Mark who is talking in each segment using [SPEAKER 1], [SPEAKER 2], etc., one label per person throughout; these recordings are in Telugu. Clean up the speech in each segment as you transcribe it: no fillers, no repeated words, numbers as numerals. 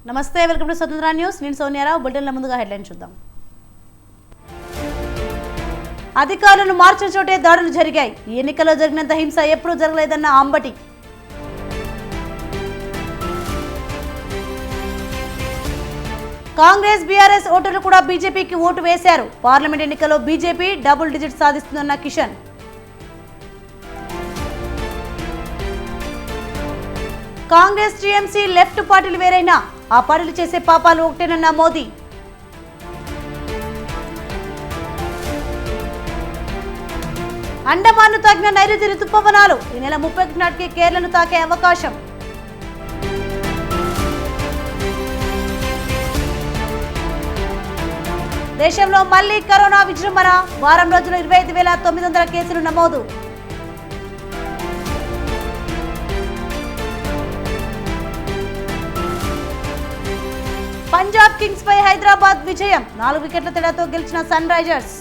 [SPEAKER 1] నమస్తే, వెల్కమ్ టు స్వతంత్ర న్యూస్. నేను సోనియారావు. బులెటిన్ల ముందుగా హెడ్లైన్ చూద్దాం. అధికారులను మార్చిన చోటే దాడులు జరిగాయి. ఈ ఎన్నికల్లో జరిగినంత హింస ఎప్పుడూ జరగలేదన్న అంబటి. కాంగ్రెస్ బీఆర్ఎస్ ఓటర్లు కూడా బీజేపీకి ఓటు వేశారు. పార్లమెంట్ ఎన్నికల్లో బీజేపీ డబుల్ డిజిట్ సాధిస్తుందన్న కిషన్. కాంగ్రెస్ టీఎంసీ లెఫ్ట్ పార్టీలు వేరైనా ఆ పార్టీలు చేసే పాపాలు ఒకటేనన్న మోదీ. అండమాన్ను తాకిన నైరుతి రుతుపవనాలు ఈ నెల 31 నాటికి కేరళను తాకే అవకాశం. దేశంలో మళ్లీ కరోనా విజృంభణ. వారం రోజులు 25,900 కేసులు నమోదు. పంజాబ్ కింగ్స్ పై హైదరాబాద్ విజయం. 4 వికెట్ల తేడాతో గెలిచిన సన్ రైజర్స్.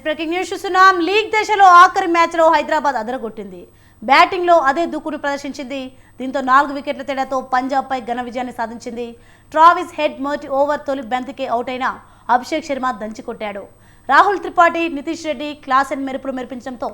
[SPEAKER 1] బ్రేకింగ్ న్యూస్ చూస్తున్నాం. లీగ్ దశలో ఆఖరి మ్యాచ్లో హైదరాబాద్ అదరగొట్టింది. బ్యాటింగ్లో అదే దూకుడు ప్రదర్శించింది. దీంతో 4 వికెట్ల తేడాతో పంజాబ్పై ఘన విజయాన్ని సాధించింది. ట్రావిస్ హెడ్ మొదటి ఓవర్ తొలి బంతికే అవుట్ అయిన అభిషేక్ శర్మ దంచికొట్టాడు. రాహుల్ త్రిపాఠి, నితీష్ రెడ్డి క్లాసెన్ మెరుపులు మెరిపించడంతో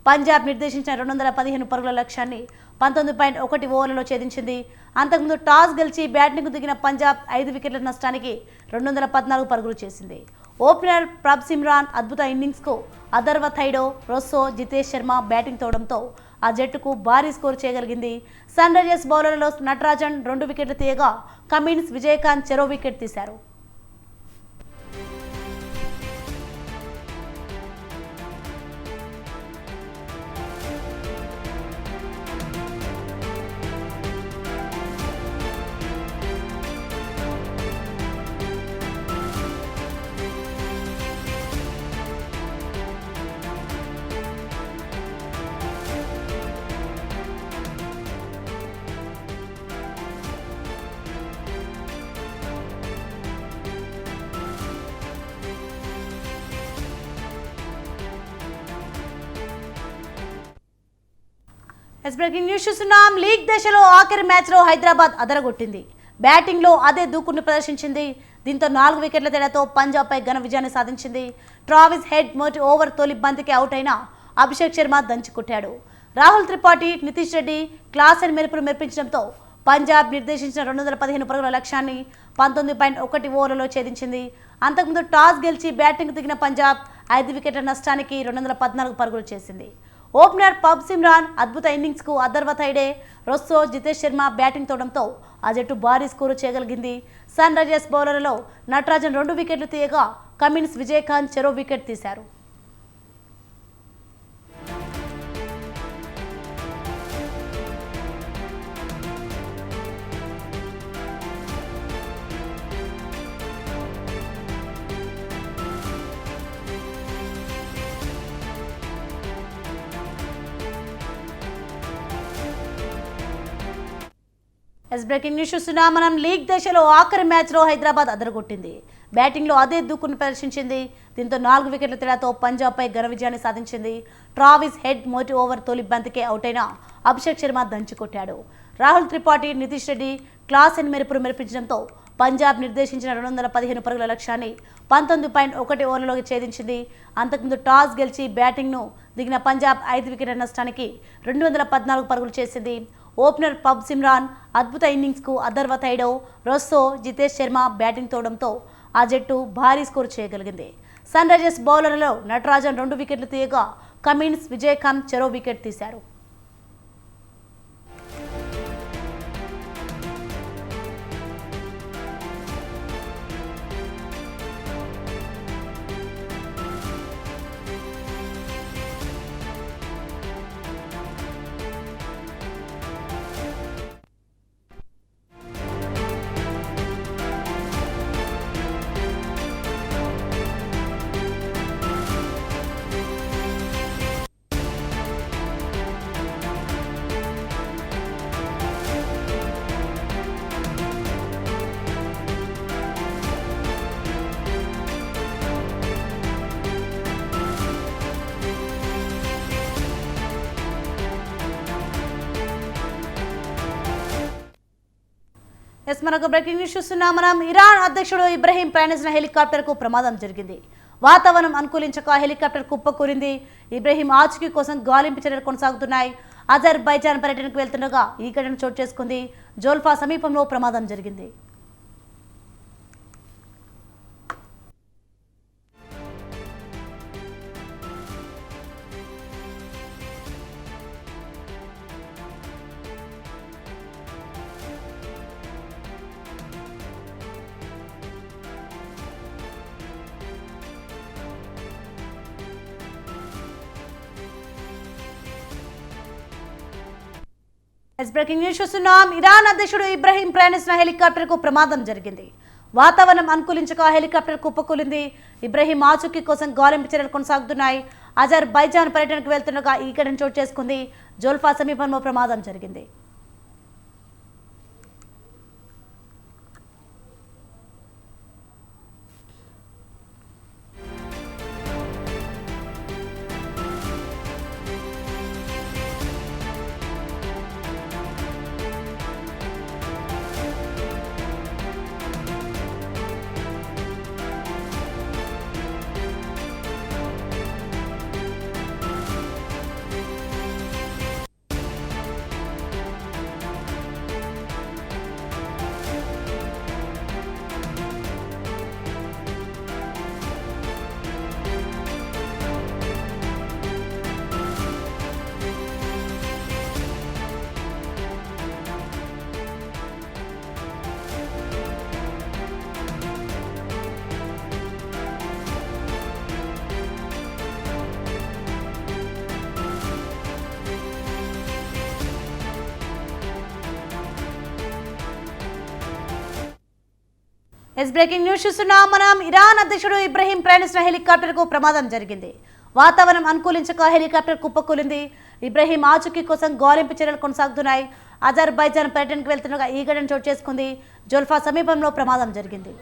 [SPEAKER 1] పంజాబ్ నిర్దేశించిన 215 పరుగుల లక్ష్యాన్ని 19.1 ఓవర్లలో ఛేదించింది. అంతకుముందు టాస్ గెలిచి బ్యాటింగ్కు దిగిన పంజాబ్ 5 వికెట్ల నష్టానికి 214 పరుగులు చేసింది. ఓపెనర్ ప్రభ్ సిమ్రాన్ అద్భుత ఇన్నింగ్స్కు అథర్వ థైడో, రొస్సో, జితేష్ శర్మ బ్యాటింగ్ తోవడంతో ఆ జట్టుకు భారీ స్కోరు చేయగలిగింది. సన్ రైజర్స్ బౌలర్లలో నటరాజన్ 2 వికెట్లు తీయగా కమిన్స్, విజయకాంత్ చెరో వికెట్ తీశారు. బ్రేకింగ్ న్యూస్ చూస్తున్నాం. లీగ్ దశలో ఆఖరి మ్యాచ్లో హైదరాబాద్ అదరగొట్టింది. బ్యాటింగ్లో అదే దూకుడును ప్రదర్శించింది. దీంతో 4 వికెట్ల తేడాతో పంజాబ్పై ఘన విజయాన్ని సాధించింది. ట్రావిస్ హెడ్ మొదటి ఓవర్ తొలి బంతికి అవుట్ అయిన అభిషేక్ శర్మ దంచుకొట్టాడు. రాహుల్ త్రిపాఠి, నితీష్ రెడ్డి క్లాసెన్ మెరుపులు మెరిపించడంతో పంజాబ్ నిర్దేశించిన 215 పరుగుల లక్ష్యాన్ని 19.1 ఓవర్లలో ఛేదించింది. అంతకుముందు టాస్ గెలిచి బ్యాటింగ్ దిగిన పంజాబ్ 5 వికెట్ల నష్టానికి 214 పరుగులు చేసింది. ఓపెనర్ ప్రభ్ సిమ్రాన్ అద్భుత ఇన్నింగ్స్కు అథర్వ థైడే, రొస్సో, జితేష్ శర్మ బ్యాటింగ్ తోవడంతో ఆ జట్టు భారీ స్కోరు చేయగలిగింది. సన్ రైజర్స్ బౌలర్లలో నటరాజన్ 2 వికెట్లు తీయగా కమిన్స్, విజయకాంత్ చెరో వికెట్ తీశారు. బ్రేకింగ్ న్యూస్ చూస్తున్నా మనం. లీగ్ దశలో ఆఖరి మ్యాచ్లో హైదరాబాద్ అదరగొట్టింది. బ్యాటింగ్లో అదే దూకుడును ప్రదర్శించింది. దీంతో 4 వికెట్ల తేడాతో పంజాబ్పై ఘన విజయాన్ని సాధించింది. ట్రావిస్ హెడ్ మొదటి ఓవర్ తొలి బంతికే అవుట్ అయిన అభిషేక్ శర్మ దంచుకొట్టాడు. రాహుల్ త్రిపాఠి, నితీష్ రెడ్డి క్లాసెన్ మెరుపులు మెరిపించడంతో పంజాబ్ నిర్దేశించిన 215 పరుగుల లక్ష్యాన్ని 19.1 ఓవర్లలో ఛేదించింది. అంతకుముందు టాస్ గెలిచి బ్యాటింగ్ను దిగిన పంజాబ్ 5 వికెట్ల నష్టానికి 214 పరుగులు చేసింది. ఓపెనర్ ప్రభ్ సిమ్రాన్ అద్భుత ఇన్నింగ్స్కు అథర్వ థైడో, రొస్సో, జితేష్ శర్మ బ్యాటింగ్ తోవడంతో ఆ జట్టు భారీ స్కోరు చేయగలిగింది. సన్ రైజర్స్ బౌలర్లలో నటరాజన్ 2 వికెట్లు తీయగా కమిన్స్, విజయకాంత్ చెరో వికెట్ తీశారు. మరొక బ్రేకింగ్ న్యూస్ చూస్తున్నాం. మనం ఇరాన్ అధ్యక్షుడు ఇబ్రహీం ప్రయాణించిన హెలికాప్టర్ కు ప్రమాదం జరిగింది. వాతావరణం అనుకూలించక హెలికాప్టర్ కుప్పకూలింది. ఇబ్రహీం ఆచూకీ కోసం గాలింపు చర్యలు కొనసాగుతున్నాయి. అజర్బైజాన్ పర్యటనకు వెళ్తుండగా ఈ ఘటన చోటు చేసుకుంది. జోల్ఫా సమీపంలో ప్రమాదం జరిగింది. బ్రేకింగ్ న్యూస్ చూస్తున్నాం. ఇరాన్ అధ్యక్షుడు ఇబ్రహీం ప్రయాణించిన హెలికాప్టర్ కు ప్రమాదం జరిగింది. వాతావరణం అనుకూలించక హెలికాప్టర్ కుప్పకూలింది. ఇబ్రహీం ఆచూకీ కోసం గాలింపు చర్యలు కొనసాగుతున్నాయి. అజర్బైజాన్ పర్యటనకు వెళ్తుండగా ఈ ఘటన చోటు చేసుకుంది. జోల్ఫా సమీపంలో ప్రమాదం జరిగింది. బ్రేకింగ్ న్యూస్ చూస్తున్నాం. మనం ఇరాన్ అధ్యక్షుడు ఇబ్రహీం ప్రయాణించిన హెలికాప్టర్ కు ప్రమాదం జరిగింది. వాతావరణం అనుకూలించక హెలికాప్టర్ కుప్పకూలింది. ఇబ్రహీం ఆచూకీ కోసం గాలింపు చర్యలు కొనసాగుతున్నాయి. అజర్బైజాన్ పర్యటనకు వెళ్తుండగా ఈ ఘటన చోటు చేసుకుంది. జోల్ఫా సమీపంలో ప్రమాదం జరిగింది.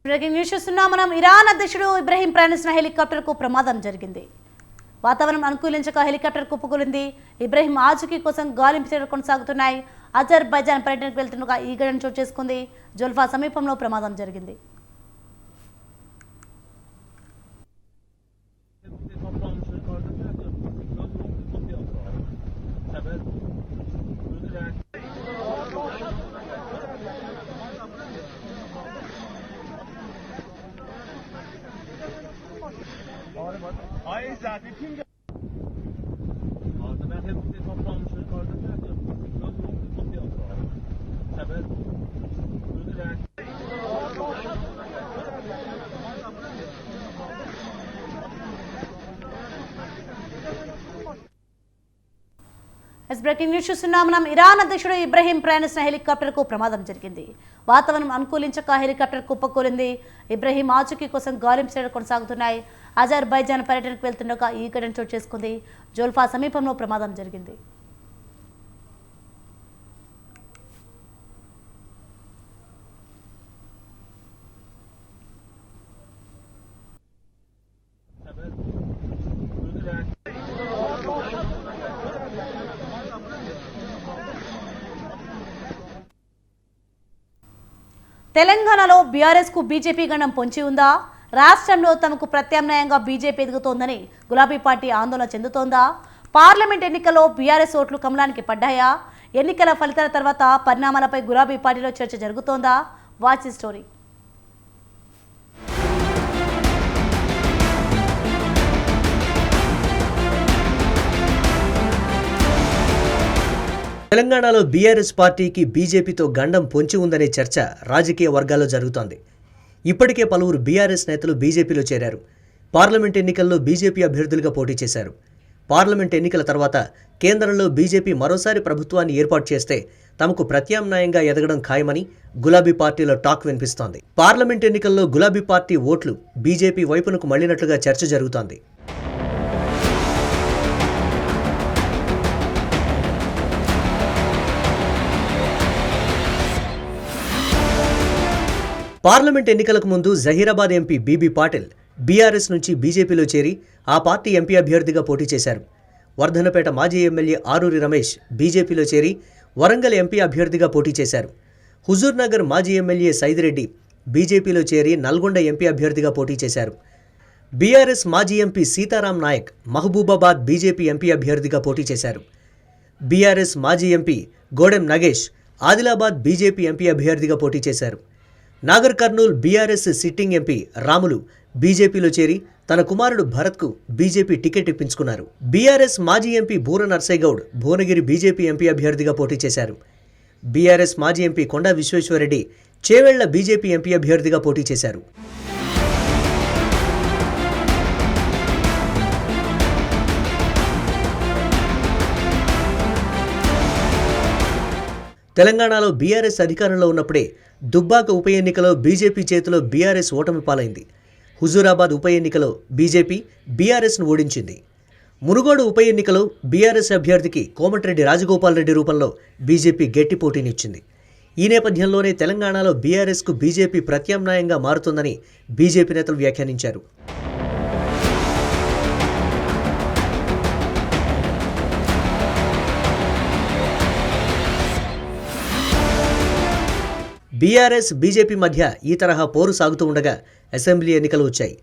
[SPEAKER 1] బ్రేకింగ్ న్యూస్ చూస్తున్నాం. మనం ఇరాన్ అధ్యక్షుడు ఇబ్రహీం ప్రయాణించిన హెలికాప్టర్ కు ప్రమాదం జరిగింది. వాతావరణం అనుకూలించక హెలికాప్టర్ కుప్పకూలింది. ఇబ్రహీం ఆచూకీ కోసం గాలింపు చర్యలు కొనసాగుతున్నాయి. అజర్బైజాన్ పర్యటనకు వెళ్తుండగా ఈ ఘటన చోటు చేసుకుంది. జోల్ఫా సమీపంలో ప్రమాదం జరిగింది. బ్రేకింగ్ న్యూస్ చూస్తున్నాం. మనం ఇరాన్ అధ్యక్షుడు ఇబ్రహీం ప్రయాణించిన హెలికాప్టర్ కు ప్రమాదం జరిగింది. వాతావరణం అనుకూలించక హెలికాప్టర్ కుప్పకూలింది. ఇబ్రహీం ఆచూకీ కోసం గాలింపు చర్యలు కొనసాగుతున్నాయి. అజర్బైజాన్ పర్యటనకు వెళ్తుండగా ఈ ఘటన చోటు చేసుకుంది. జోల్ఫా సమీపంలో ప్రమాదం జరిగింది. తెలంగాణలో బీఆర్ఎస్ కు బీజేపీ గణం పొంచి ఉందా? రాష్ట్రంలో తమకు ప్రత్యామ్నాయంగా బీజేపీ ఎదుగుతోందని గులాబీ పార్టీ ఆందోళన చెందుతోందా? పార్లమెంట్ ఎన్నికల్లో బీఆర్ఎస్ ఓట్లు కమలానికి పడ్డాయా? ఎన్నికల ఫలితాల తర్వాత పరిణామాలపై గులాబీ పార్టీలో చర్చ జరుగుతోందా? Watch the story.
[SPEAKER 2] తెలంగాణలో బీఆర్ఎస్ పార్టీకి బీజేపీతో గండం పొంచి ఉందనే చర్చ రాజకీయ వర్గాల్లో జరుగుతోంది. ఇప్పటికే పలువురు బీఆర్ఎస్ నేతలు బీజేపీలో చేరారు. పార్లమెంట్ ఎన్నికల్లో బీజేపీ అభ్యర్థులుగా పోటీ చేశారు. పార్లమెంట్ ఎన్నికల తర్వాత కేంద్రంలో బీజేపీ మరోసారి ప్రభుత్వాన్ని ఏర్పాటు చేస్తే తమకు ప్రత్యామ్నాయంగా ఎదగడం ఖాయమని గులాబీ పార్టీలో టాక్ వినిపిస్తోంది. పార్లమెంట్ ఎన్నికల్లో గులాబీ పార్టీ ఓట్లు బీజేపీ వైపునకు మళ్లినట్లుగా చర్చ జరుగుతోంది. పార్లమెంట్ ఎన్నికలకు ముందు Zahirabad MP BB Patil BRS నుంచి బీజేపీలో చేరి ఆ పార్టీ ఎంపీ అభ్యర్థిగా పోటీ చేశారు. వర్ధనపేట మాజీ ఎమ్మెల్యే ఆరూరి రమేష్ బీజేపీలో చేరి వరంగల్ ఎంపీ అభ్యర్థిగా పోటీ చేశారు. హుజూర్నగర్ మాజీ ఎమ్మెల్యే సైదిరెడ్డి బీజేపీలో చేరి నల్గొండ ఎంపీ అభ్యర్థిగా పోటీ చేశారు. బీఆర్ఎస్ మాజీ MP Sitaram Naik Mahabubabad BJP MP అభ్యర్థిగా పోటీ చేశారు. బీఆర్ఎస్ మాజీ MP Godam Nagesh Adilabad BJP MP అభ్యర్థిగా పోటీ చేశారు. Nagar Kurnool BRS sitting MP Ramulu బీజేపీలో చేరి తన కుమారుడు భరత్కు బీజేపీ టికెట్ ఇప్పించుకున్నారు. బీఆర్ఎస్ మాజీ ఎంపీ బూర నర్సయ్యగౌడ్ భువనగిరి బీజేపీ ఎంపీ అభ్యర్థిగా పోటీ చేశారు. బీఆర్ఎస్ మాజీ ఎంపీ కొండా విశ్వేశ్వరరెడ్డి చేవెళ్ల బీజేపీ ఎంపీ అభ్యర్థిగా పోటీ చేశారు. తెలంగాణలో బీఆర్ఎస్ అధికారంలో ఉన్నప్పుడే దుబ్బాక ఉప ఎన్నికలో బీజేపీ చేతిలో బీఆర్ఎస్ ఓటమి పాలైంది. హుజూరాబాద్ ఉప ఎన్నికలో బీజేపీ బీఆర్ఎస్ను ఓడించింది. మునుగోడు ఉప ఎన్నికలో బీఆర్ఎస్ అభ్యర్థికి కోమటిరెడ్డి రాజగోపాల్ రెడ్డి రూపంలో బీజేపీ గట్టి పోటీనిచ్చింది. ఈ నేపథ్యంలోనే తెలంగాణలో బీఆర్ఎస్కు బీజేపీ ప్రత్యామ్నాయంగా మారుతుందని బీజేపీ నేతలు వ్యాఖ్యానించారు. బీఆర్ఎస్ బీజేపీ మధ్య ఈ తరహా పోరు సాగుతూ ఉండగా అసెంబ్లీ ఎన్నికలు వచ్చాయి.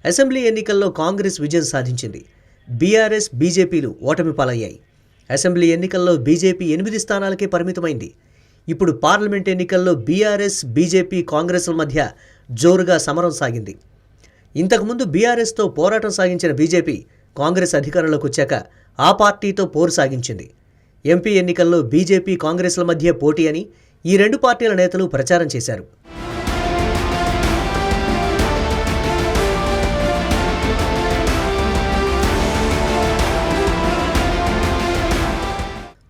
[SPEAKER 2] అసెంబ్లీ ఎన్నికల్లో కాంగ్రెస్ విజయం సాధించింది. బీఆర్ఎస్ బీజేపీలు ఓటమి పాలయ్యాయి. అసెంబ్లీ ఎన్నికల్లో బీజేపీ 8 స్థానాలకే పరిమితమైంది. ఇప్పుడు పార్లమెంట్ ఎన్నికల్లో బీఆర్ఎస్ బీజేపీ కాంగ్రెస్ల మధ్య జోరుగా సమరం సాగింది. ఇంతకుముందు బీఆర్ఎస్తో పోరాటం సాగించిన బీజేపీ కాంగ్రెస్ అధికారంలోకి వచ్చాక ఆ పార్టీతో పోరు సాగించింది. ఎంపీ ఎన్నికల్లో బీజేపీ కాంగ్రెస్ల మధ్య పోటీ అని ఈ రెండు పార్టీల నేతలు ప్రచారం చేశారు.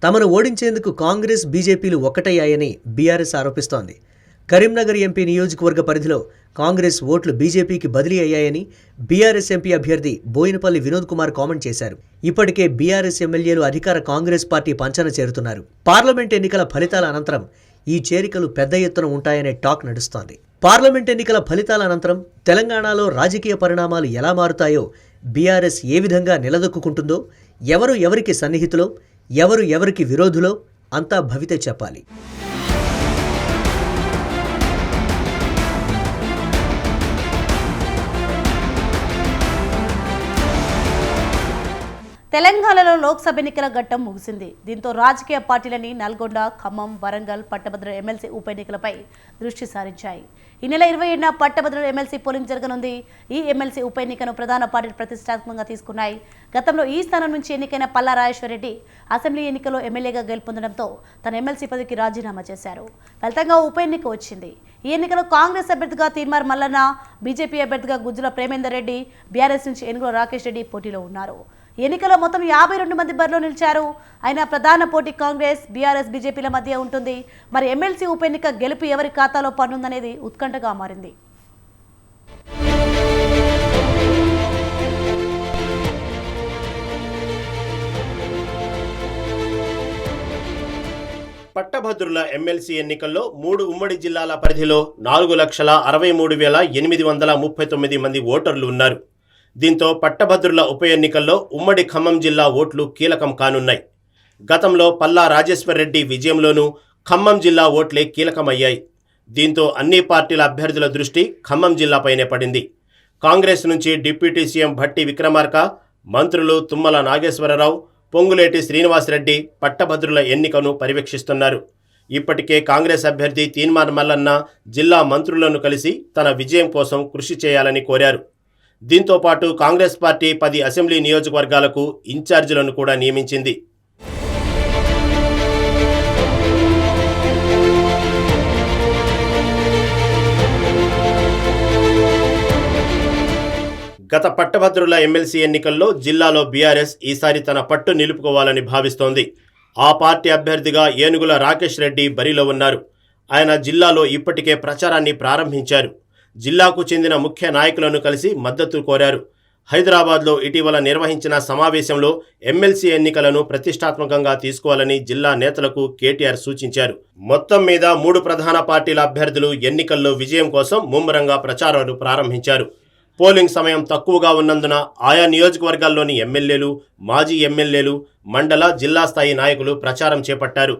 [SPEAKER 2] తమను ఓడించేందుకు కాంగ్రెస్ బీజేపీలు ఒక్కటయ్యాయని బీఆర్ఎస్ ఆరోపిస్తోంది. కరీంనగర్ ఎంపీ నియోజకవర్గ పరిధిలో కాంగ్రెస్ ఓట్లు బీజేపీకి బదిలీ అయ్యాయని బీఆర్ఎస్ ఎంపీ అభ్యర్థి బోయినపల్లి వినోద్ కుమార్ కామెంట్ చేశారు. ఇప్పటికే బీఆర్ఎస్ ఎమ్మెల్యేలు అధికార కాంగ్రెస్ పార్టీ పంచన చేరుతున్నారు. పార్లమెంట్ ఎన్నికల ఫలితాల అనంతరం ఈ చేరికలు పెద్ద ఎత్తున ఉంటాయనే టాక్ నడుస్తోంది. పార్లమెంట్ ఎన్నికల ఫలితాల అనంతరం తెలంగాణలో రాజకీయ పరిణామాలు ఎలా మారుతాయో, బీఆర్ఎస్ ఏ విధంగా నిలదొక్కుంటుందో, ఎవరు ఎవరికి సన్నిహితులో, ఎవరు ఎవరికి విరోధులో అంతా భవితే చెప్పాలి.
[SPEAKER 1] తెలంగాణలో లోక్సభ ఎన్నికల ఘట్టం ముగిసింది. దీంతో రాజకీయ పార్టీలని నల్గొండ, ఖమ్మం, వరంగల్, పట్టభద్ర ఎమ్మెల్సీ ఉప ఎన్నికలపై దృష్టి సారించాయి. ఈ నెల 27న పట్టభద్రుల ఎమ్మెల్సీ పోలింగ్ జరగనుంది. ఈ ఎమ్మెల్సీ ఉప ఎన్నికను ప్రధాన పార్టీలు ప్రతిష్టాత్మకంగా తీసుకున్నాయి. గతంలో ఈ స్థానం నుంచి ఎన్నికైన పల్లా రాజేశ్వరరెడ్డి అసెంబ్లీ ఎన్నికల్లో ఎమ్మెల్యేగా గెలుపొందడంతో తన ఎమ్మెల్సీ పదవికి రాజీనామా చేశారు. ఫలితంగా ఉప ఎన్నిక వచ్చింది. ఈ ఎన్నికలో కాంగ్రెస్ అభ్యర్థిగా తీర్మార్ మల్లన్న, బీజేపీ అభ్యర్థిగా గుజ్జుల ప్రేమేందర్ రెడ్డి, బీఆర్ఎస్ నుంచి ఏనుగుల రాకేష్ రెడ్డి పోటీలో ఉన్నారు. ఎన్నికలో మొత్తం 52 మంది బరిలో నిలిచారు. అయినా ప్రధాన పోటీ కాంగ్రెస్, బీఆర్ఎస్, బీజేపీల మధ్య ఉంటుంది. మరి ఎమ్మెల్సీ ఉప ఎన్నిక గెలుపు ఎవరి ఖాతాలో పనుందనేది ఉత్కంఠగా మారింది.
[SPEAKER 3] పట్టభద్రుల ఎమ్మెల్సీ ఎన్నికల్లో 3 ఉమ్మడి జిల్లాల పరిధిలో 4,63,839 మంది ఓటర్లు ఉన్నారు. దీంతో పట్టభద్రుల ఉప ఎన్నికల్లో ఉమ్మడి ఖమ్మం జిల్లా ఓట్లు కీలకం కానున్నాయి. గతంలో పల్లా రాజేశ్వరరెడ్డి విజయంలోనూ ఖమ్మం జిల్లా ఓట్లే కీలకమయ్యాయి. దీంతో అన్ని పార్టీల అభ్యర్థుల దృష్టి ఖమ్మం జిల్లాపైనే పడింది. కాంగ్రెస్ నుంచి డిప్యూటీ సీఎం భట్టి విక్రమార్క, మంత్రులు తుమ్మల నాగేశ్వరరావు, పొంగులేటి శ్రీనివాసరెడ్డి పట్టభద్రుల ఎన్నికను పర్యవేక్షిస్తున్నారు. ఇప్పటికే కాంగ్రెస్ అభ్యర్థి తీన్మార్ మల్లన్న జిల్లా మంత్రులను కలిసి తన విజయం కోసం కృషి చేయాలని కోరారు. దీంతో పాటు కాంగ్రెస్ పార్టీ 10 అసెంబ్లీ నియోజకవర్గాలకు ఇన్ఛార్జీలను కూడా నియమించింది. గత పట్టభద్రుల ఎమ్మెల్సీ ఎన్నికల్లో జిల్లాలో బీఆర్ఎస్ ఈసారి తన పట్టు నిలుపుకోవాలని భావిస్తోంది. ఆ పార్టీ అభ్యర్థిగా ఏనుగుల రాకేష్ రెడ్డి బరిలో ఉన్నారు. ఆయన జిల్లాలో ఇప్పటికే ప్రచారాన్ని ప్రారంభించారు. జిల్లాకు చెందిన ముఖ్య నాయకులను కలిసి మద్దతు కోరారు. హైదరాబాద్లో ఇటీవల నిర్వహించిన సమావేశంలో ఎమ్మెల్సీ ఎన్నికలను ప్రతిష్టాత్మకంగా తీసుకోవాలని జిల్లా నేతలకు కేటీఆర్ సూచించారు. మొత్తం మీద 3 ప్రధాన పార్టీల అభ్యర్థులు ఎన్నికల్లో విజయం కోసం ముమ్మరంగా ప్రచారాలు ప్రారంభించారు. పోలింగ్ సమయం తక్కువగా ఉన్నందున ఆయా నియోజకవర్గాల్లోని ఎమ్మెల్యేలు, మాజీ ఎమ్మెల్యేలు, మండల, జిల్లా స్థాయి నాయకులు ప్రచారం చేపట్టారు.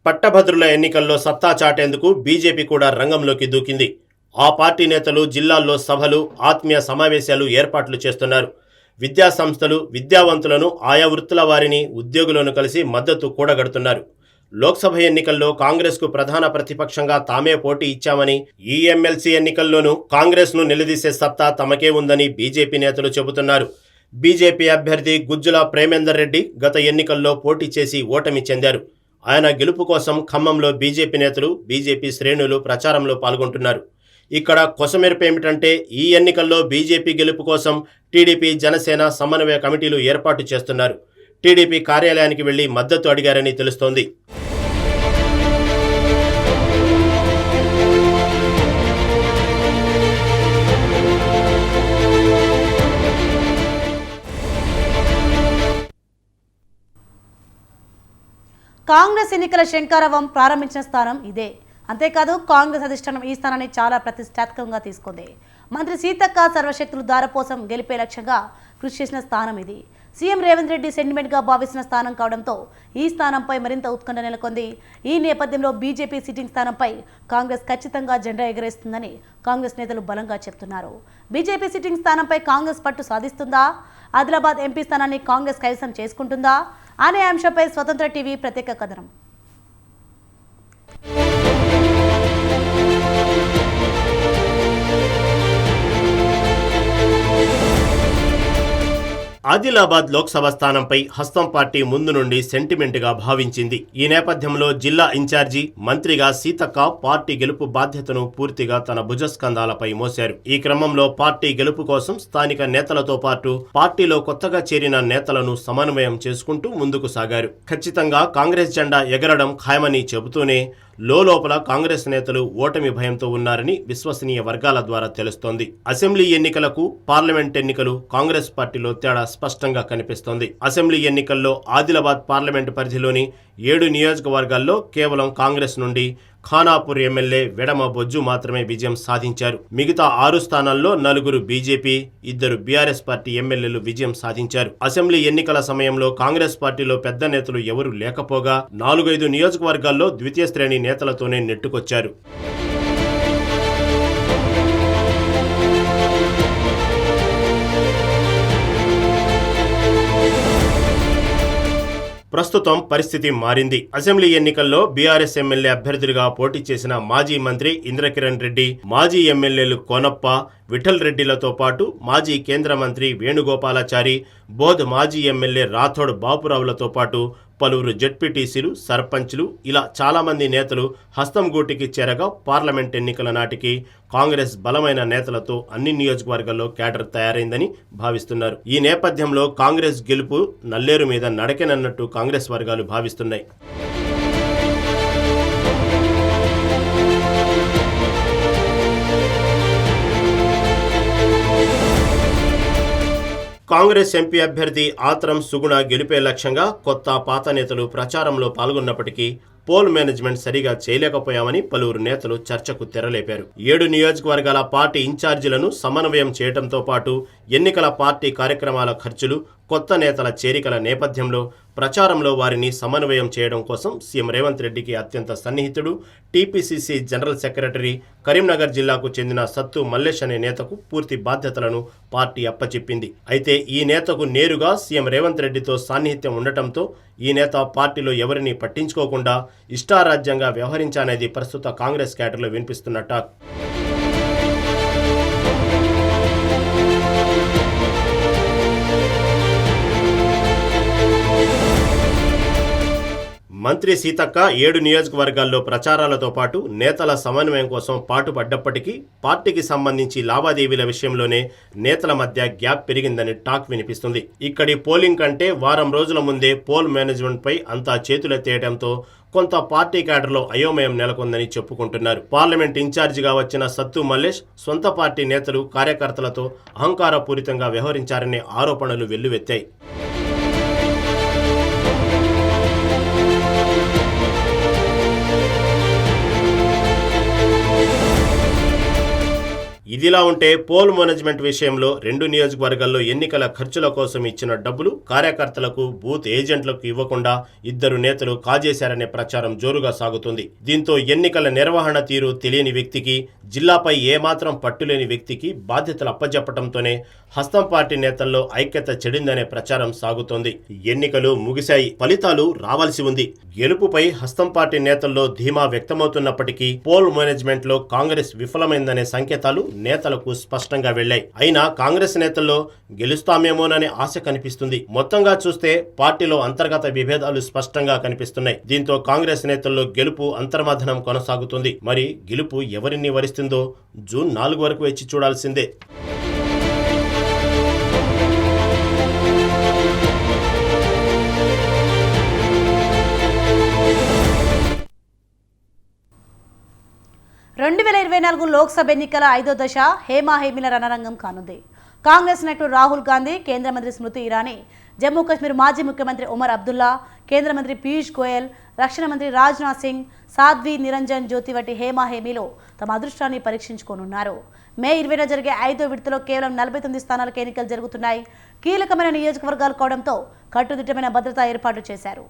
[SPEAKER 3] పట్టభద్రుల ఎన్నికల్లో సత్తా చాటేందుకు బీజేపీ కూడా రంగంలోకి దూకింది. ఆ పార్టీ నేతలు జిల్లాల్లో సభలు, ఆత్మీయ సమావేశాలు ఏర్పాట్లు చేస్తున్నారు. విద్యా సంస్థలు, విద్యావంతులను, ఆయా వృత్తుల వారిని, ఉద్యోగులను కలిసి మద్దతు కూడగడుతున్నారు. లోక్సభ ఎన్నికల్లో కాంగ్రెస్కు ప్రధాన ప్రతిపక్షంగా తామే పోటీ ఇచ్చామని, ఈ ఎమ్మెల్సీ ఎన్నికల్లోనూ కాంగ్రెస్ను నిలదీసే సత్తా తమకే ఉందని బీజేపీ నేతలు చెబుతున్నారు. బీజేపీ అభ్యర్థి గుజ్జుల ప్రేమేందర్ రెడ్డి గత ఎన్నికల్లో పోటీ చేసి ఓటమి చెందారు. ఆయన గెలుపు కోసం ఖమ్మంలో బీజేపీ నేతలు, బీజేపీ శ్రేణులు ప్రచారంలో పాల్గొంటున్నారు. ఇక్కడ కొసమెరుపు ఏమిటంటే ఈ ఎన్నికల్లో బీజేపీ గెలుపు కోసం టీడీపీ, జనసేన సమన్వయ కమిటీలు ఏర్పాటు చేస్తున్నారు. టీడీపీ కార్యాలయానికి వెళ్లి మద్దతు అడిగారని తెలుస్తోంది.
[SPEAKER 1] కాంగ్రెస్ ఎన్నికల శంఖారావం ప్రారంభించిన స్థానం ఇదే. అంతేకాదు కాంగ్రెస్ అధిష్టానం ఈ స్థానాన్ని చాలా ప్రతిష్టాత్మకంగా తీసుకుంది. మంత్రి సీతక్క సర్వశక్తులు దారపోసం గెలిపే లక్ష్యంగా కృషి చేసిన స్థానం ఇది. సీఎం రేవంత్ రెడ్డి సెంటిమెంట్గా భావిస్తున్న స్థానం కావడంతో ఈ స్థానంపై మరింత ఉత్కంఠ నెలకొంది. ఈ నేపథ్యంలో బీజేపీ సిట్టింగ్ స్థానంపై కాంగ్రెస్ ఖచ్చితంగా జెండా ఎగరేస్తుందని కాంగ్రెస్ నేతలు బలంగా చెప్తున్నారు. బీజేపీ సిట్టింగ్ స్థానంపై కాంగ్రెస్ పట్టు సాధిస్తుందా? ఆదిలాబాద్ ఎంపీ స్థానాన్ని కాంగ్రెస్ కైవసం చేసుకుంటుందా అనే అంశంపై స్వతంత్ర టీవీ ప్రత్యేక కథనం.
[SPEAKER 3] ఆదిలాబాద్ లోక్సభ స్థానంపై హస్తం పార్టీ ముందు నుండి సెంటిమెంట్గా భావించింది. ఈ నేపథ్యంలో జిల్లా ఇన్ఛార్జి, మంత్రిగా సీతక్క పార్టీ గెలుపు బాధ్యతను పూర్తిగా తన భుజస్కంధాలపై మోశారు. ఈ క్రమంలో పార్టీ గెలుపు కోసం స్థానిక నేతలతో పాటు పార్టీలో కొత్తగా చేరిన నేతలను సమన్వయం చేసుకుంటూ ముందుకు సాగారు. ఖచ్చితంగా కాంగ్రెస్ జెండా ఎగరడం ఖాయమని చెబుతూనే లోపల కాంగ్రెస్ నేతలు ఓటమి భయంతో ఉన్నారని విశ్వసనీయ వర్గాల ద్వారా తెలుస్తోంది. అసెంబ్లీ ఎన్నికలకు, పార్లమెంట్ ఎన్నికలు కాంగ్రెస్ పార్టీలో తేడా స్పష్టంగా కనిపిస్తోంది. అసెంబ్లీ ఎన్నికల్లో ఆదిలాబాద్ పార్లమెంటు పరిధిలోని 7 నియోజకవర్గాల్లో కేవలం కాంగ్రెస్ నుండి ఖానాపూర్ ఎమ్మెల్యే వెడమ బొజ్జు మాత్రమే విజయం సాధించారు. మిగతా 6 స్థానాల్లో 4 బీజేపీ, 2 బీఆర్ఎస్ పార్టీ ఎమ్మెల్యేలు విజయం సాధించారు. అసెంబ్లీ ఎన్నికల సమయంలో కాంగ్రెస్ పార్టీలో పెద్ద నేతలు ఎవరూ లేకపోగా 4-5 నియోజకవర్గాల్లో ద్వితీయ శ్రేణి నేతలతోనే నెట్టుకొచ్చారు. ప్రస్తుతం పరిస్థితి మారింది. అసెంబ్లీ ఎన్నికల్లో బీఆర్ఎస్ ఎమ్మెల్యే అభ్యర్థులుగా పోటీ చేసిన మాజీ మంత్రి ఇంద్రకిరణ్ రెడ్డి, మాజీ ఎమ్మెల్యేలు కోనప్ప, విఠల్ రెడ్డిలతో పాటు మాజీ కేంద్ర మంత్రి వేణుగోపాలాచారి, బోధ్ మాజీ ఎమ్మెల్యే రాథోడ్ బాపురావులతో పాటు పలువురు జెడ్పీటీసీలు, సర్పంచ్లు ఇలా చాలామంది నేతలు హస్తం గూటికి చేరగా పార్లమెంట్ ఎన్నికల నాటికి కాంగ్రెస్ బలమైన నేతలతో అన్ని నియోజకవర్గాల్లో క్యాడర్ తయారైందని భావిస్తున్నారు. ఈ నేపథ్యంలో కాంగ్రెస్ గెలుపు నల్లేరు మీద నడకెనన్నట్టు కాంగ్రెస్ వర్గాలు భావిస్తున్నాయి. కాంగ్రెస్ ఎంపీ అభ్యర్థి ఆత్రం సుగుణ గెలిపే లక్ష్యంగా కొత్త, పాత నేతలు ప్రచారంలో పాల్గొన్నప్పటికీ పోల్ మేనేజ్మెంట్ సరిగా చేయలేకపోయామని పలువురు నేతలు చర్చకు తెరలేపారు. 7 నియోజకవర్గాల పార్టీ ఇన్ఛార్జీలను సమన్వయం చేయడంతో పాటు ఎన్నికల పార్టీ కార్యక్రమాల ఖర్చులు, కొత్త నేతల చేరికల నేపథ్యంలో ప్రచారంలో వారిని సమన్వయం చేయడం కోసం సీఎం రేవంత్ రెడ్డికి అత్యంత సన్నిహితుడు, టీపీసీసీ జనరల్ సెక్రటరీ, కరీంనగర్ జిల్లాకు చెందిన సత్తు మల్లేష్ అనే నేతకు పూర్తి బాధ్యతలను పార్టీ అప్పచెప్పింది. అయితే ఈ నేతకు నేరుగా సీఎం రేవంత్ రెడ్డితో సాన్నిహిత్యం ఉండటంతో ఈ నేత పార్టీలో ఎవరిని పట్టించుకోకుండా ఇష్టారాజ్యంగా వ్యవహరించానేది ప్రస్తుత కాంగ్రెస్ క్యాడర్లో వినిపిస్తున్న టాక్. మంత్రి సీతక్క 7 నియోజకవర్గాల్లో ప్రచారాలతో పాటు నేతల సమన్వయం కోసం పాటుపడ్డప్పటికీ పార్టీకి సంబంధించి లావాదేవీల విషయంలోనే నేతల మధ్య గ్యాప్ పెరిగిందని టాక్ వినిపిస్తుంది. ఇక్కడి పోలింగ్ కంటే వారం రోజుల ముందే పోల్ మేనేజ్మెంట్ పై అంతా చేతులెత్తేయడంతో కొంత పార్టీ క్యాడర్లో అయోమయం నెలకొందని చెప్పుకుంటున్నారు. పార్లమెంట్ ఇన్ఛార్జిగా వచ్చిన సత్తు మల్లేష్ సొంత పార్టీ నేతలు కార్యకర్తలతో అహంకారపూరితంగా వ్యవహరించారనే ఆరోపణలు వెల్లువెత్తాయి. ఇదిలా ఉంటే పోల్ మేనేజ్మెంట్ విషయంలో 2 నియోజకవర్గాల్లో ఎన్నికల ఖర్చుల కోసం ఇచ్చిన డబ్బులు కార్యకర్తలకు బూత్ ఏజెంట్లకు ఇవ్వకుండా 2 నేతలు కాజేశారనే ప్రచారం జోరుగా సాగుతుంది. దీంతో ఎన్నికల నిర్వహణ తీరు తెలియని వ్యక్తికి, జిల్లాపై ఏమాత్రం పట్టులేని వ్యక్తికి బాధ్యతలు అప్పజెప్పడంతోనే హస్తం పార్టీ నేతల్లో ఐక్యత చెడిందనే ప్రచారం సాగుతోంది. ఎన్నికలు ముగిశాయి, ఫలితాలు రావాల్సి ఉంది. గెలుపుపై హస్తం పార్టీ నేతల్లో ధీమా వ్యక్తమవుతున్నప్పటికీ పోల్ మేనేజ్మెంట్ లో కాంగ్రెస్ విఫలమైందనే సంకేతాలు నేతలకు స్పష్టంగా వెళ్లాయి. అయినా కాంగ్రెస్ నేతల్లో గెలుస్తామేమోననే ఆశ కనిపిస్తుంది. మొత్తంగా చూస్తే పార్టీలో అంతర్గత విభేదాలు స్పష్టంగా కనిపిస్తున్నాయి. దీంతో కాంగ్రెస్ నేతల్లో గెలుపు అంతర్మథనం కొనసాగుతుంది. మరి గెలుపు ఎవరిని వరిస్తుందో జూన్ 4 వరకు వేచి చూడాల్సిందే.
[SPEAKER 1] రెండు 2024 లోక్సభ ఎన్నికల 5వ దశ హేమాహేమీల రణరంగం కానుంది. కాంగ్రెస్ నాయకుడు రాహుల్ గాంధీ, కేంద్ర మంత్రి స్మృతి ఇరానీ, జమ్మూ కాశ్మీర్ మాజీ ముఖ్యమంత్రి ఒమర్ అబ్దుల్లా, కేంద్ర మంత్రి పీయూష్ గోయల్, రక్షణ మంత్రి రాజ్నాథ్ సింగ్, సాధ్వి నిరంజన్ జ్యోతి వంటి హేమాహేమీలో తమ అదృష్టాన్ని పరీక్షించుకోనున్నారు. మే 20న జరిగే 5వ విడతలో కేవలం 49 స్థానాలకు ఎన్నికలు జరుగుతున్నాయి. కీలకమైన నియోజకవర్గాలు కావడంతో కట్టుదిట్టమైన భద్రతా ఏర్పాట్లు చేశారు.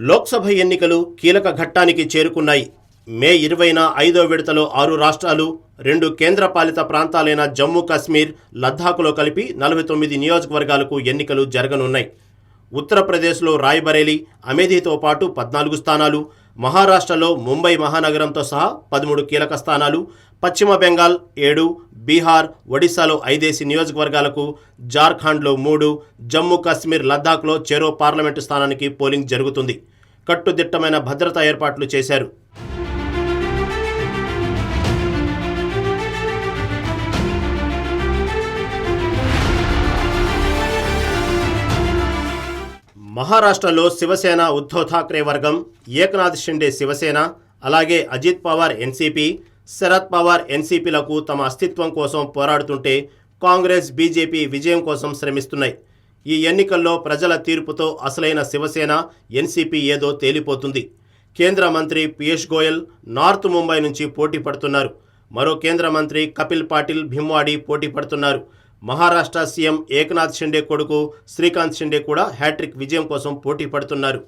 [SPEAKER 3] లోక్సభ ఎన్నికలు కీలక ఘట్టానికి చేరుకున్నాయి. మే 20న 5వ విడతలో 6 రాష్ట్రాలు, 2 కేంద్రపాలిత ప్రాంతాలైన జమ్మూ కాశ్మీర్, లద్దాఖ్లో కలిపి 49 నియోజకవర్గాలకు ఎన్నికలు జరగనున్నాయి. ఉత్తరప్రదేశ్లో రాయ్బరేలీ, అమేథీతో పాటు 14 స్థానాలు, మహారాష్ట్రలో ముంబై మహానగరంతో సహా 13 కీలక స్థానాలు, పశ్చిమ బెంగాల్ 7, బీహార్, ఒడిశాలో 5 నియోజకవర్గాలకు, జార్ఖండ్లో 3, జమ్మూ కాశ్మీర్, లద్దాఖ్లో చెరో పార్లమెంటు స్థానానికి పోలింగ్ జరుగుతుంది. కట్టుదిట్టమైన భద్రతా ఏర్పాట్లు చేశారు. మహారాష్ట్రలో శివసేన ఉద్ధవ్ ఠాక్రే వర్గం, ఏక్నాథ్ షిండే శివసేన, అలాగే అజిత్ పవార్ ఎన్సీపీ, శరద్ పవార్ ఎన్సీపీలకు తమ అస్తిత్వం కోసం పోరాడుతుంటే కాంగ్రెస్, బీజేపీ విజయం కోసం శ్రమిస్తున్నాయి. ఈ ఎన్నికల్లో ప్రజల తీర్పుతో అసలైన శివసేన, ఎన్సీపీ ఏదో తేలిపోతుంది. కేంద్ర మంత్రి పీయూష్ గోయల్ నార్త్ ముంబై నుంచి పోటీ పడుతున్నారు. మరో కేంద్ర మంత్రి కపిల్ పాటిల్ భిమ్వాడి పోటీ పడుతున్నారు. మహారాష్ట్ర సీఎం ఏక్నాథ్ షిండే కొడుకు శ్రీకాంత్ షిండే కూడా హ్యాట్రిక్ విజయం కోసం పోటీ పడుతున్నారు.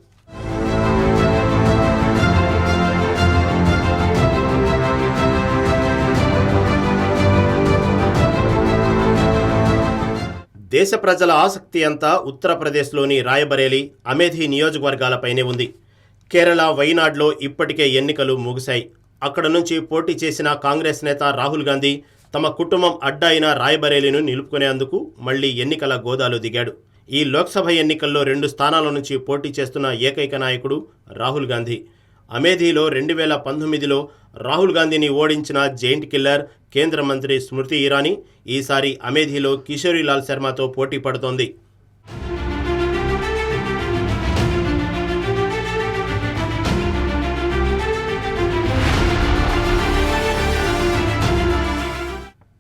[SPEAKER 3] దేశ ప్రజల ఆసక్తి అంతా ఉత్తరప్రదేశ్లోని రాయ్బరేలీ, అమేథీ నియోజకవర్గాలపైనే ఉంది. కేరళ వైనాడ్లో ఇప్పటికే ఎన్నికలు ముగిశాయి. అక్కడ నుంచి పోటీ చేసిన కాంగ్రెస్ నేత రాహుల్ గాంధీ తమ కుటుంబం అడ్డా అయిన రాయ్బరేలీను నిలుపుకునేందుకు మళ్లీ ఎన్నికల గోదాలు దిగాడు. ఈ లోక్సభ ఎన్నికల్లో 2 స్థానాల నుంచి పోటీ చేస్తున్న ఏకైక నాయకుడు రాహుల్ గాంధీ. అమేథీలో 2019లో రాహుల్ గాంధీని ఓడించిన జైంట్ కిల్లర్ కేంద్ర మంత్రి స్మృతి ఇరానీ ఈసారి అమేథీలో కిషోరీలాల్ శర్మతో పోటీ పడుతోంది.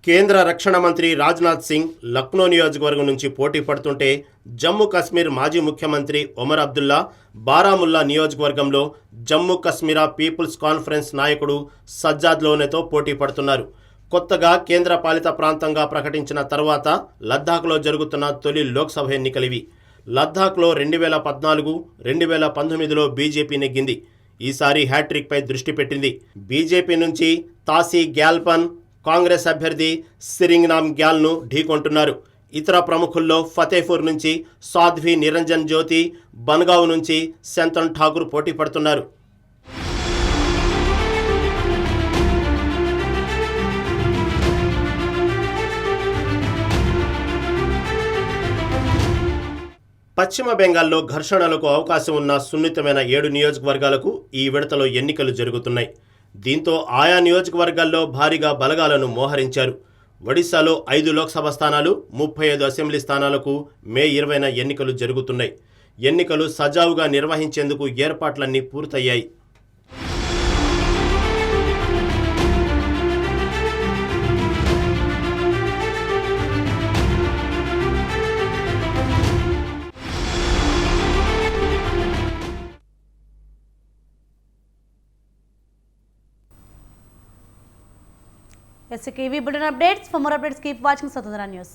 [SPEAKER 3] కేంద్ర రక్షణ మంత్రి రాజ్నాథ్ సింగ్ లక్నో నియోజకవర్గం నుంచి పోటీ పడుతుంటే జమ్మూ కాశ్మీర్ మాజీ ముఖ్యమంత్రి ఒమర్ అబ్దుల్లా బారాముల్లా నియోజకవర్గంలో జమ్మూ కాశ్మీర పీపుల్స్ కాన్ఫరెన్స్ నాయకుడు సజ్జాద్ లోనేతో పోటీ పడుతున్నారు. కొత్తగా కేంద్ర పాలిత ప్రాంతంగా ప్రకటించిన తర్వాత లద్దాఖ్లో జరుగుతున్న తొలి లోక్సభ ఎన్నికలివి. లద్దాఖ్లో 2014, 2019లో బీజేపీ నెగ్గింది. ఈసారి హ్యాట్రిక్పై దృష్టి పెట్టింది. బీజేపీ నుంచి తాసీ గ్యాల్పన్, కాంగ్రెస్ అభ్యర్థి సిరింగ్నామ్ గ్యాల్ను ఢీకొంటున్నారు. ఇతర ప్రముఖుల్లో ఫతేపూర్ నుంచి సాధ్వి నిరంజన్ జ్యోతి, బన్గావ్ నుంచి శంతన్ ఠాకూర్ పోటీ పడుతున్నారు. పశ్చిమ బెంగాల్లో ఘర్షణలకు అవకాశం ఉన్న సున్నితమైన 7 నియోజకవర్గాలకు ఈ విడతలో ఎన్నికలు జరుగుతున్నాయి. దీంతో ఆయా నియోజకవర్గాల్లో భారీగా బలగాలను మోహరించారు. ఒడిశాలో 5 లోక్సభ స్థానాలు, 35 అసెంబ్లీ స్థానాలకు మే 20న ఎన్నికలు జరుగుతున్నాయి. ఎన్నికలు సజావుగా నిర్వహించేందుకు ఏర్పాట్లన్నీ పూర్తయ్యాయి.
[SPEAKER 1] SKV Bulletin updates. For more updates, keep watching Satudara News.